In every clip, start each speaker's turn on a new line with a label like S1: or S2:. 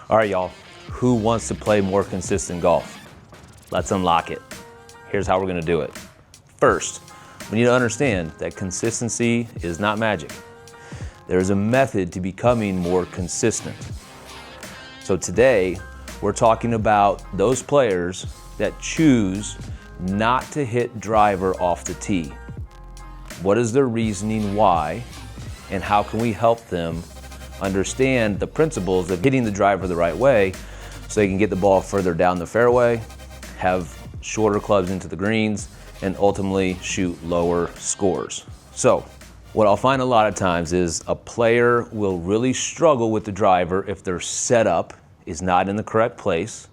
S1: All right, y'all, who wants to play more consistent golf? Let's unlock it. Here's how we're gonna do it. First, we need to understand that consistency is not magic. There's a method to becoming more consistent. So today, we're talking about those players that choose not to hit driver off the tee. What is their reasoning why, and how can we help them understand the principles of hitting the driver the right way so they can get the ball further down the fairway, have shorter clubs into the greens, and ultimately shoot lower scores. So what I'll find a lot of times is a player will really struggle with the driver if their setup is not in the correct place,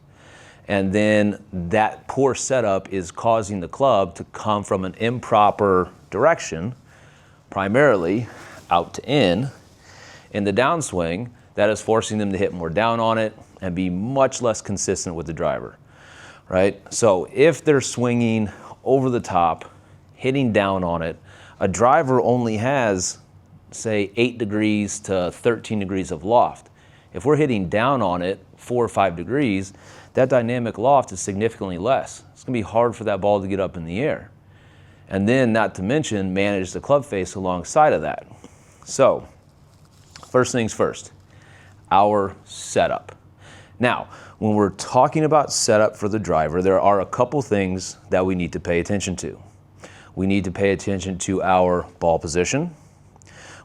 S1: and then that poor setup is causing the club to come from an improper direction, primarily out to in the downswing. That is forcing them to hit more down on it and be much less consistent with the driver, right? So if they're swinging over the top, hitting down on it, a driver only has, say, 8 degrees to 13 degrees of loft. If we're hitting down on it 4 or 5 degrees, that dynamic loft is significantly less. It's gonna be hard for that ball to get up in the air. And then, not to mention, manage the club face alongside of that. So, first things first, our setup. Now, when we're talking about setup for the driver, there are a couple things that we need to pay attention to. We need to pay attention to our ball position.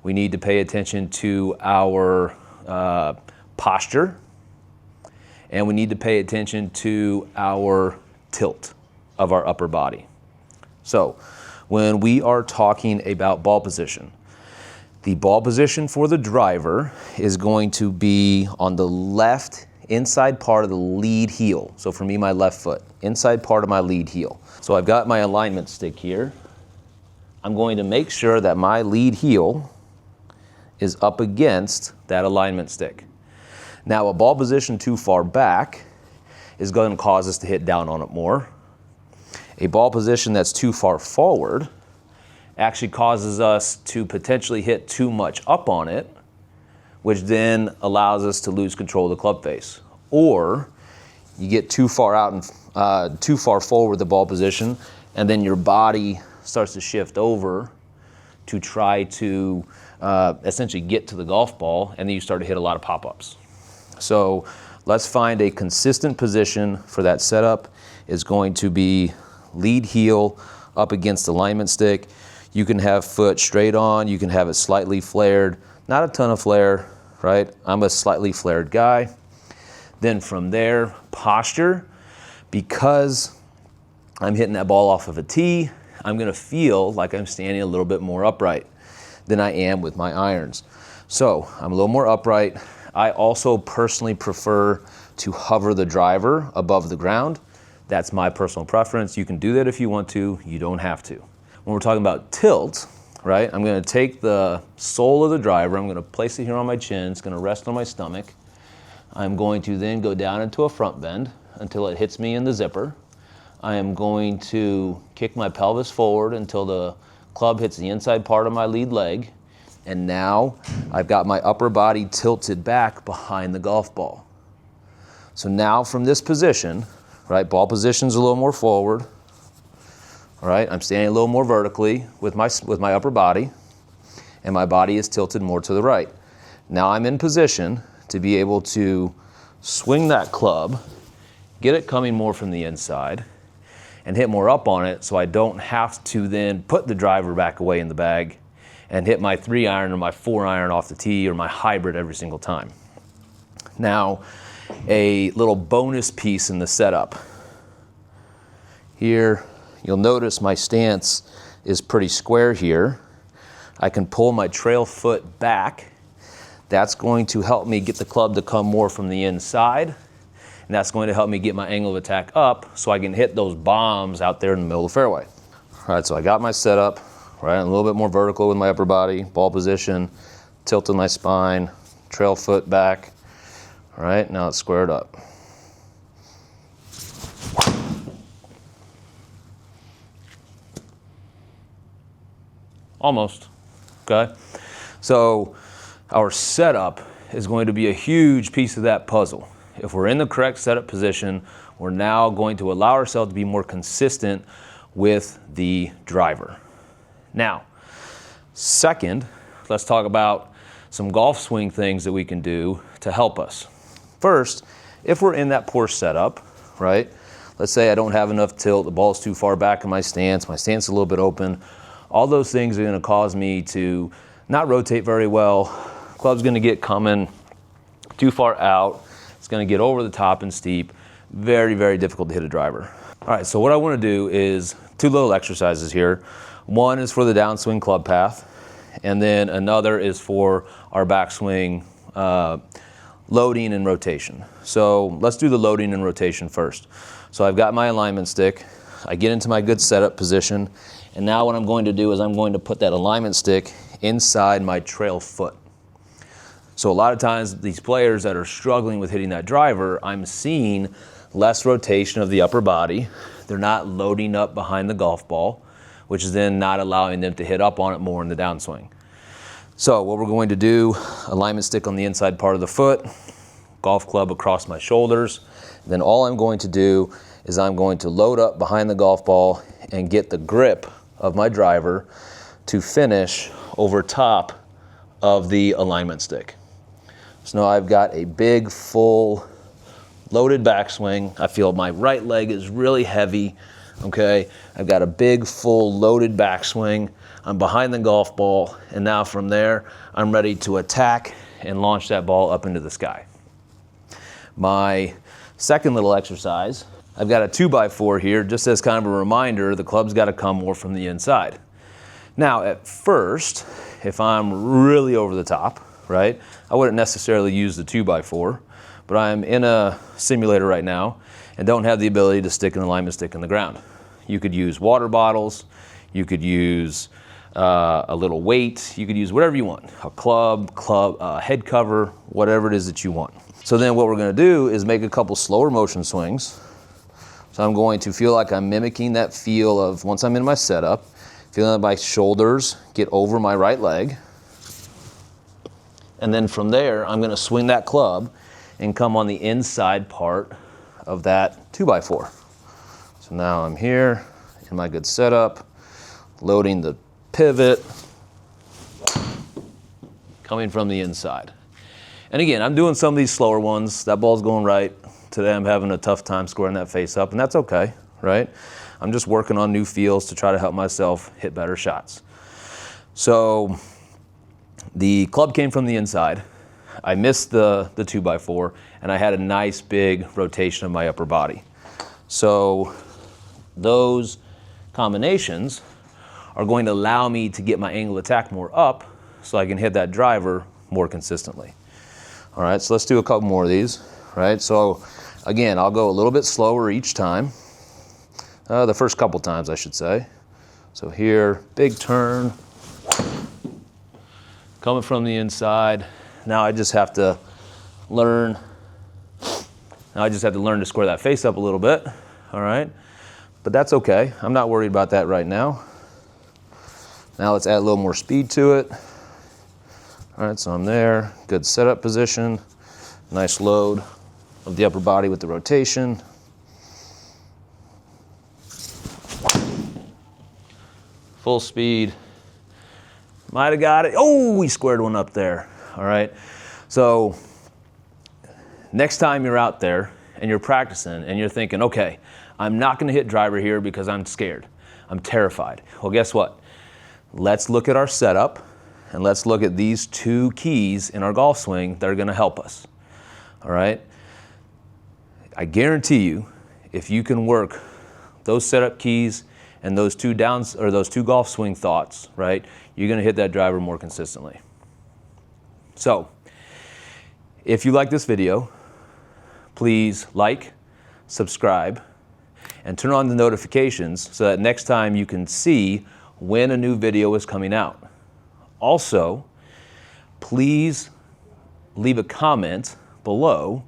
S1: We need to pay attention to our posture. And we need to pay attention to our tilt of our upper body. So, when we are talking about ball position, the ball position for the driver is going to be on the left inside part of the lead heel. So for me, my left foot, inside part of my lead heel. So I've got my alignment stick here. I'm going to make sure that my lead heel is up against that alignment stick. Now, a ball position too far back is going to cause us to hit down on it more. A ball position that's too far forward actually causes us to potentially hit too much up on it, which then allows us to lose control of the club face. Or you get too far out and too far forward with the ball position, and then your body starts to shift over to try to essentially get to the golf ball, and then you start to hit a lot of pop-ups. So let's find a consistent position for that setup. Is going to be lead heel up against the alignment stick. You can have foot straight on, you can have it slightly flared, not a ton of flare, right? I'm a slightly flared guy. Then from there, posture, because I'm hitting that ball off of a tee, I'm gonna feel like I'm standing a little bit more upright than I am with my irons. So I'm a little more upright. I also personally prefer to hover the driver above the ground. That's my personal preference. You can do that if you want to, you don't have to. When we're talking about tilt, right, I'm gonna take the sole of the driver, I'm gonna place it here on my chin, it's gonna rest on my stomach. I'm going to then go down into a front bend until it hits me in the zipper. I am going to kick my pelvis forward until the club hits the inside part of my lead leg. And now I've got my upper body tilted back behind the golf ball. So now from this position, right, ball position's a little more forward. All right, I'm standing a little more vertically with my upper body, and my body is tilted more to the right. Now I'm in position to be able to swing that club, get it coming more from the inside, and hit more up on it so I don't have to then put the driver back away in the bag and hit my 3-iron or my 4-iron off the tee or my hybrid every single time. Now, a little bonus piece in the setup. Here, you'll notice my stance is pretty square here. I can pull my trail foot back. That's going to help me get the club to come more from the inside. And that's going to help me get my angle of attack up so I can hit those bombs out there in the middle of the fairway. All right, so I got my setup, right? I'm a little bit more vertical with my upper body, ball position, tilting my spine, trail foot back. All right, now it's squared up. Almost, okay? So our setup is going to be a huge piece of that puzzle. if we're in the correct setup position, we're now going to allow ourselves to be more consistent with the driver. Now, second, let's talk about some golf swing things that we can do to help us. First, if we're in that poor setup, right? Let's say I don't have enough tilt, the ball's too far back in my stance is a little bit open. All those things are gonna cause me to not rotate very well. Club's gonna get coming too far out. It's gonna get over the top and steep. Very, very difficult to hit a driver. All right, so what I wanna do is two little exercises here. One is for the downswing club path, and then another is for our backswing loading and rotation. So let's do the loading and rotation first. So I've got my alignment stick. I get into my good setup position, and now what I'm going to do is I'm going to put that alignment stick inside my trail foot. So a lot of times these players that are struggling with hitting that driver, I'm seeing less rotation of the upper body. They're not loading up behind the golf ball, which is then not allowing them to hit up on it more in the downswing. So what we're going to do, alignment stick on the inside part of the foot, golf club across my shoulders. Then all I'm going to do is I'm going to load up behind the golf ball and get the grip of my driver to finish over top of the alignment stick. So now I've got a big, full, loaded backswing. I feel my right leg is really heavy, okay? I've got a big, full, loaded backswing. I'm behind the golf ball, and now from there, I'm ready to attack and launch that ball up into the sky. My second little exercise, I've got a 2x4 here, just as kind of a reminder, the club's got to come more from the inside. Now, at first, if I'm really over the top, right, I wouldn't necessarily use the 2x4, but I'm in a simulator right now and don't have the ability to stick an alignment stick in the ground. You could use water bottles, you could use a little weight, you could use whatever you want, a club, head cover, whatever it is that you want. So then what we're gonna do is make a couple slower motion swings. So I'm going to feel like I'm mimicking that feel of once I'm in my setup, feeling like my shoulders get over my right leg. And then from there, I'm gonna swing that club and come on the inside part of that 2x4. So now I'm here in my good setup, loading the pivot, coming from the inside. And again, I'm doing some of these slower ones. That ball's going right. Today I'm having a tough time squaring that face up, and that's okay, right? I'm just working on new feels to try to help myself hit better shots. So the club came from the inside. I missed the 2x4, and I had a nice big rotation of my upper body. So those combinations are going to allow me to get my angle of attack more up so I can hit that driver more consistently. All right, so let's do a couple more of these, right? So again, I'll go a little bit slower each time. The first couple times, I should say. So here, big turn, coming from the inside. Now I just have to learn to square that face up a little bit, all right? But that's okay, I'm not worried about that right now. Now let's add a little more speed to it. All right, so I'm there, good setup position, nice load of the upper body with the rotation. Full speed, might have got it. Oh, we squared one up there, all right? So next time you're out there and you're practicing and you're thinking, okay, I'm not gonna hit driver here because I'm scared, I'm terrified. Well, guess what? Let's look at our setup and let's look at these two keys in our golf swing that are gonna help us, all right? I guarantee you, if you can work those setup keys and those two golf swing thoughts, right, you're gonna hit that driver more consistently. So, if you like this video, please like, subscribe, and turn on the notifications so that next time you can see when a new video is coming out. Also, please leave a comment below.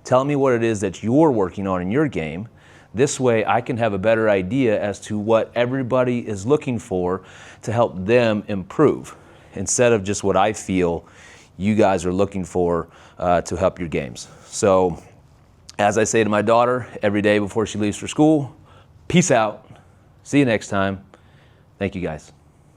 S1: Tell me what it is that you're working on in your game. This way I can have a better idea as to what everybody is looking for to help them improve, instead of just what I feel you guys are looking for to help your games. So As I say to my daughter every day before she leaves for school, peace out. See you next time. Thank you guys.